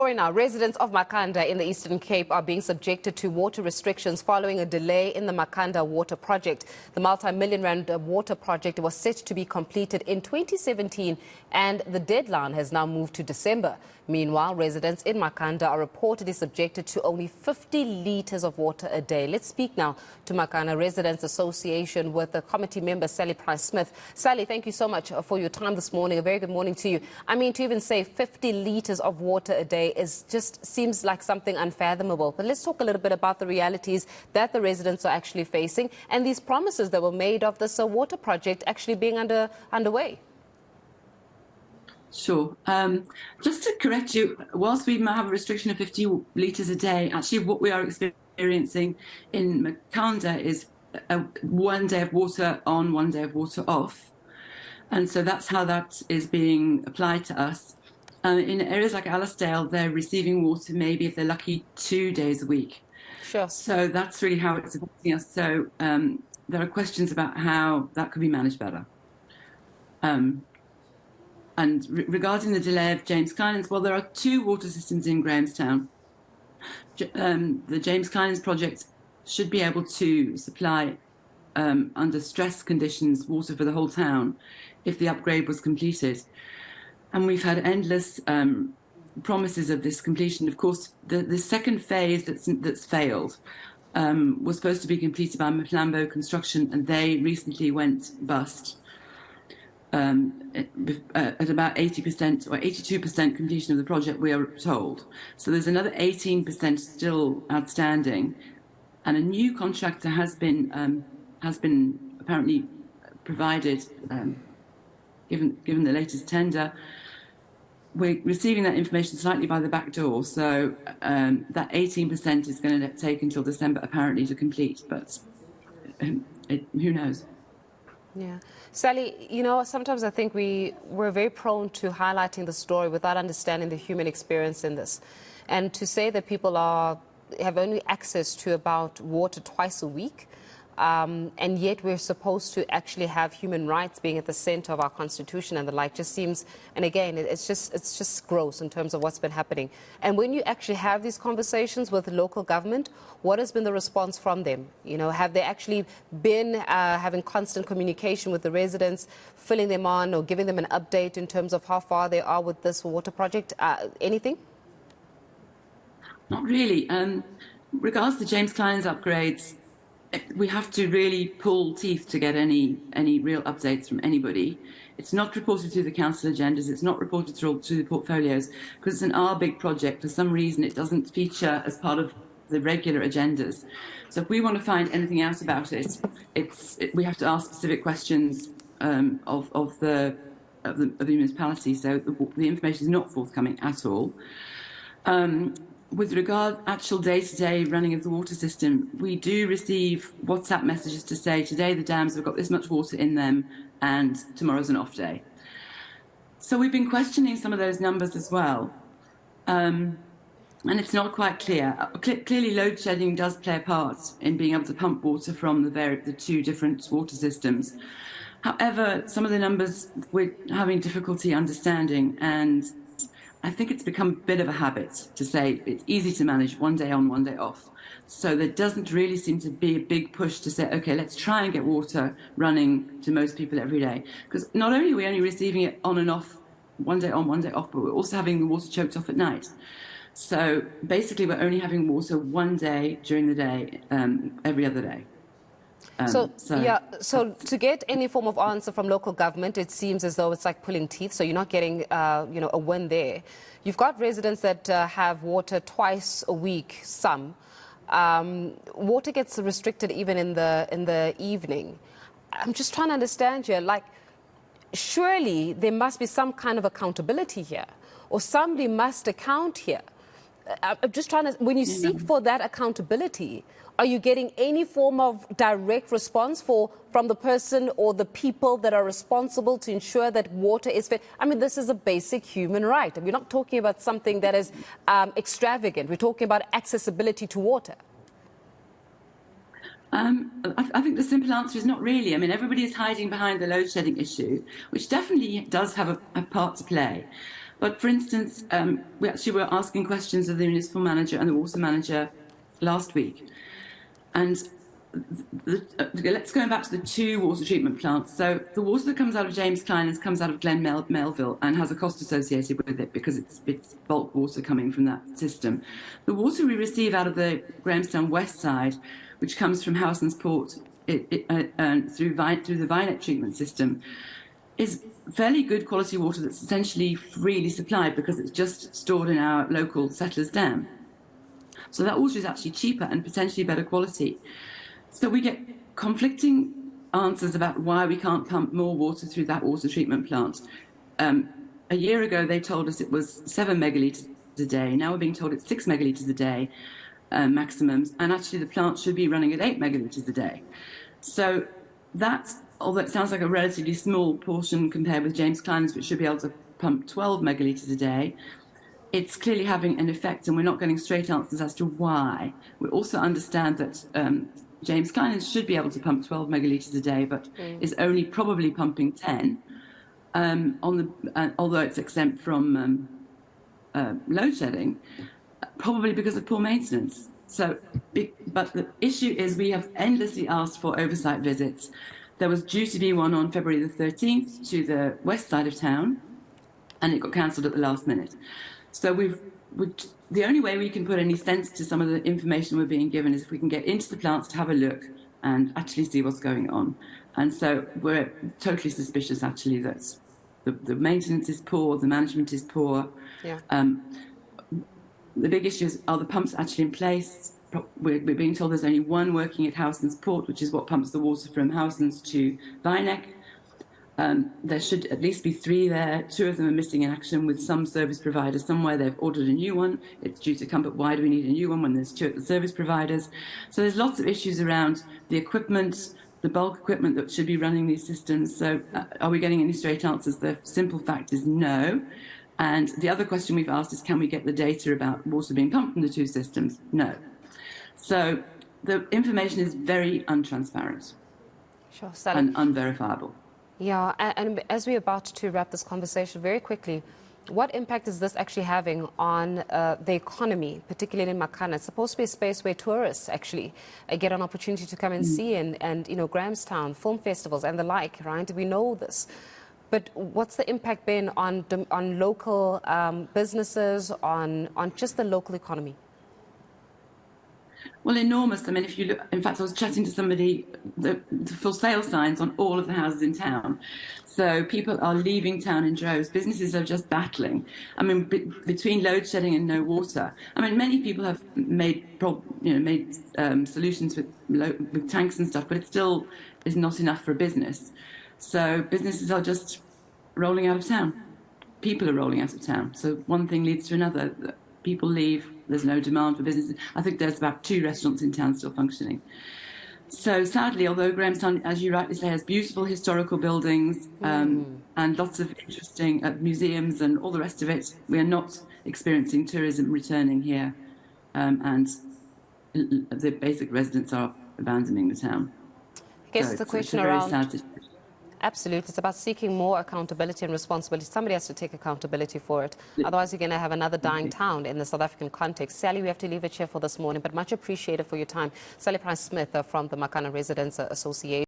Now, residents of Makhanda in the Eastern Cape are being subjected to water restrictions following a delay in the Makhanda water project. The multi-million rand water project was set to be completed in 2017 and the deadline has now moved to December. Meanwhile, residents in Makhanda are reportedly subjected to only 50 litres of water a day. Let's speak now to Makana Residents Association with the committee member, Sally Price-Smith. Sally, thank you so much for your time this morning. A very good morning to you. I mean, to even say 50 litres of water a day seems like something unfathomable. But let's talk a little bit about the realities that the residents are actually facing and these promises that were made of this water project actually being underway. Sure. Just to correct you, whilst we have a restriction of 50 litres a day, actually what we are experiencing in Makhanda is 1 day of water on, 1 day of water off. And so that's how that is being applied to us. In areas like Alasdale, they're receiving water maybe, if they're lucky, 2 days a week. Sure. So that's really how it's affecting us. So there are questions about how that could be managed better. And regarding the delay of James Clynes, well, there are 2 water systems in Grahamstown. The James Clynes project should be able to supply, under stress conditions, water for the whole town if the upgrade was completed. And we've had endless promises of this completion. Of course, the second phase that's failed was supposed to be completed by Makhanda Construction, and they recently went bust at about 80% or 82% completion of the project, we are told. So there's another 18% still outstanding, and a new contractor has been apparently provided, given the latest tender. We're receiving that information slightly by the back door, so that 18% is going to take until December apparently to complete, but who knows? Yeah. Sally, you know, sometimes I think we're very prone to highlighting the story without understanding the human experience in this. And to say that people have only access to about water twice a week, and yet we're supposed to actually have human rights being at the center of our constitution and the like, just seems, and again, it's just gross in terms of what's been happening. And when you actually have these conversations with local government, what has been the response from them? You know, have they actually been having constant communication with the residents, filling them on or giving them an update in terms of how far they are with this water project? Anything? Not really. Regards to James Clynes upgrades, we have to really pull teeth to get any real updates from anybody. It's not reported through the council agendas. It's not reported through the portfolios because it's an R big project. For some reason, it doesn't feature as part of the regular agendas. So if we want to find anything out about it, we have to ask specific questions of the municipality. So the information is not forthcoming at all. With regard actual day-to-day running of the water system, we do receive WhatsApp messages to say today the dams have got this much water in them and tomorrow's an off day. So we've been questioning some of those numbers as well. And it's not quite clear. Clearly load shedding does play a part in being able to pump water from the 2 different water systems. However, some of the numbers we're having difficulty understanding, and I think it's become a bit of a habit to say it's easy to manage 1 day on, 1 day off. So there doesn't really seem to be a big push to say, OK, let's try and get water running to most people every day. Because not only are we only receiving it on and off, 1 day on, 1 day off, but we're also having the water choked off at night. So basically, we're only having water 1 day during the day, every other day. So to get any form of answer from local government, it seems as though it's like pulling teeth. So you're not getting, a win there. You've got residents that have water twice a week. Some water gets restricted even in the evening. I'm just trying to understand here. Like, surely there must be some kind of accountability here, or somebody must account here. I'm just trying to. When you seek for that accountability, are you getting any form of direct response from the person or the people that are responsible to ensure that water is fair? I mean, this is a basic human right. We're not talking about something that is extravagant. We're talking about accessibility to water. I think the simple answer is not really. I mean, everybody is hiding behind the load shedding issue, which definitely does have a part to play. But for instance, we actually were asking questions of the municipal manager and the water manager last week. And let's go back to the 2 water treatment plants. So the water that comes out of James Clynes comes out of Glen Melville and has a cost associated with it because it's bulk water coming from that system. The water we receive out of the Grahamstown West side, which comes from Howson's Port through the Vinet treatment system, is fairly good quality water that's essentially freely supplied because it's just stored in our local settlers' dam. So that water is actually cheaper and potentially better quality. So we get conflicting answers about why we can't pump more water through that water treatment plant. A year ago, they told us it was 7 megalitres a day. Now we're being told it's 6 megalitres a day maximums, and actually the plant should be running at 8 megalitres a day. So that, although it sounds like a relatively small portion compared with James Clynes, which should be able to pump 12 megalitres a day, it's clearly having an effect, and we're not getting straight answers as to why. We also understand that James Clynes should be able to pump 12 megalitres a day, but is only probably pumping 10, although it's exempt from load shedding, probably because of poor maintenance. So, but the issue is we have endlessly asked for oversight visits. There was due to be one on February the 13th to the west side of town, and it got cancelled at the last minute. So the only way we can put any sense to some of the information we're being given is if we can get into the plants to have a look and actually see what's going on. And so we're totally suspicious, actually, that the maintenance is poor, the management is poor. Yeah. The big issue is, are the pumps actually in place? We're being told there's only one working at Howson's Port, which is what pumps the water from Howson's to Vinek. There should at least be 3 there. 2 of them are missing in action with some service providers. Somewhere they've ordered a new one. It's due to come, but why do we need a new one when there's 2 at the service providers? So there's lots of issues around the equipment, the bulk equipment that should be running these systems. So are we getting any straight answers? The simple fact is no. And the other question we've asked is, can we get the data about water being pumped from the 2 systems? No. So the information is very untransparent and unverifiable. Yeah, and as we're about to wrap this conversation very quickly, what impact is this actually having on the economy, particularly in Makana? It's supposed to be a space where tourists actually get an opportunity to come and see, and you know, Grahamstown, film festivals and the like, right? We know this. But what's the impact been on local businesses, on just the local economy? Well, enormous. I mean, if you look, in fact, I was chatting to somebody, the for sale signs on all of the houses in town. So people are leaving town in droves. Businesses are just battling. I mean, between load shedding and no water. I mean, many people have made solutions with tanks and stuff, but it still is not enough for a business. So businesses are just rolling out of town. People are rolling out of town. So one thing leads to another. People leave. There's no demand for businesses. I think there's about 2 restaurants in town still functioning. So sadly, although Grahamstown, as you rightly say, has beautiful historical buildings and lots of interesting museums and all the rest of it, we are not experiencing tourism returning here, and the basic residents are abandoning the town. I guess it's a question around... Absolutely. It's about seeking more accountability and responsibility. Somebody has to take accountability for it. Otherwise, you're going to have another dying town in the South African context. Sally, we have to leave it here for this morning, but much appreciated for your time. Sally Price-Smith from the Makana Residents Association.